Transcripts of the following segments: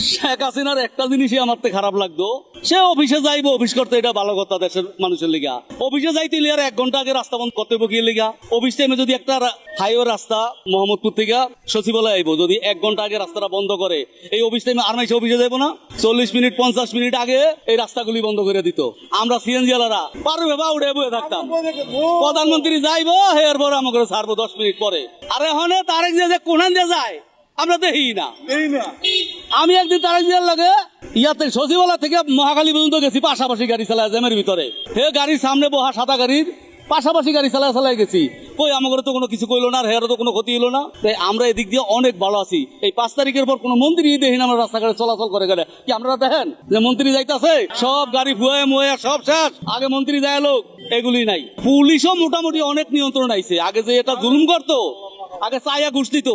শেখ হাসিনার একটা জিনিসই আমার তো খারাপ লাগতো, সে অফিসে যাইবো, অফিস করতে, এটা ভালো কথা দেশের মানুষের লিগা। অফিসে যাইতে আর 1 ঘন্টা আগে রাস্তা বন্ধ করতে হবে কি লিগা? অফিস টাইমে যদি একটা হাইওয়ে রাস্তা মোহাম্মদপুর থেকে সচিবালয় আইবো, যদি 1 ঘন্টা আগে রাস্তাটা বন্ধ করে, এই অফিস টাইমে আর মাইসে অফিসে যাইবো না? 40 মিনিট 50 মিনিট আগে এই রাস্তাগুলি বন্ধ করে দিত। আমরা সিএনজি ওয়ালারা পারবে বা উড়ে বয়ে থাকতাম, প্রধানমন্ত্রী যাইবো এর পরে আমাকে ছাড়বো 10 মিনিট পরে। আর এখন তারেক যে কোনান দিয়ে যায় আমরা দেখি না। আমি একদিন তারেক জিয়ার লাগে ইয়াতে সচিবালয় থেকে মহাখালী পর্যন্ত গেছি, পাশাপাশি গাড়ি চালায় জ্যামের ভিতরে। হে গাড়ির সামনে বহা সাদা গাড়ির পাশাপাশি গাড়ি চালায় গেছি, কই আমাকে তো কোনো কিছু কইলো না, আর হেয়ার তো কোনো ক্ষতি হলো না। তাই আমরা এদিক দিয়ে অনেক ভালো আছি। এই 5 তারিখের পর কোনো মন্ত্রী দেখি না আমরা রাস্তাঘাটে চলাচল করে গেলে। কি আপনারা দেখেন যে মন্ত্রী যাইতেছে, সব গাড়ি ফুয়ে মুয়ে সব শেষ, আগে মন্ত্রী যায় লোক, এগুলি নাই। পুলিশও মোটামুটি অনেক নিয়ন্ত্রণ আইছে। আগে যে এটা জুলুম করতো, আগে চাইয়া ঘুষ দিত,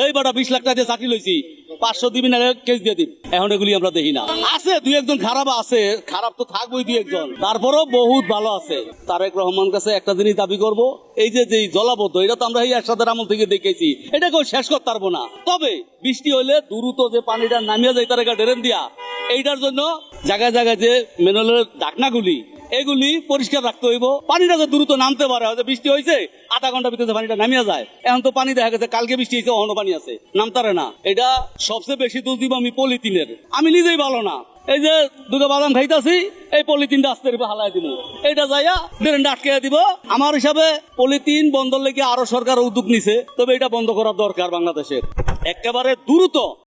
এই বাটা 20 লাখ টাকা দিয়ে চাকরি লইছি, 500 দিবি না কেস দিয়ে দিন। এখন এগুলি আমরা দেখি না। আছে 2-1 খারাপ আছে, খারাপ তো থাকবোই 2-1, তারপরও বহুত ভালো আছে। তারেক রহমান কাছে একটা জিনিস দাবি করব, এই যে জলাবদ্ধ, এটা তো আমরা এই একসাথে আমল থেকে দেখেছি, এটা কেউ শেষ করতে পারবো না। তবে বৃষ্টি হইলে দ্রুত যে পানিটা নামিয়ে যায় তার ড্রেন দিয়া, এইটার জন্য জায়গায় জায়গায় যে ম্যানুয়ালের ঢাকনাগুলি এগুলি পরিষ্কার রাখতে হইব। পানিটা যে দ্রুত নামতে পারে, হয়তো বৃষ্টি হয়েছে আধা ঘন্টা ভিতরে পানিটা নামিয়ে যায়। এখন তো পানি দেখা গেছে কালকে বৃষ্টি হয়েছে, অন্য পানি আছে, নামতারে না। এটা সবচেয়ে বেশি দোষ দিব আমি পলিথিনের। আমি নিজেই ভালো না, এই যে দুটো বাদাম খাইতাছি, এই পলিথিনটা আস্তে হালাই দিব, এইটা যাইয়া ড্রেনটা আটকে দিব। আমার হিসাবে পলিথিন বন্ধ লেগে আরো সরকার উদ্যোগ নিছে, তবে এটা বন্ধ করার দরকার বাংলাদেশের একেবারে দ্রুত।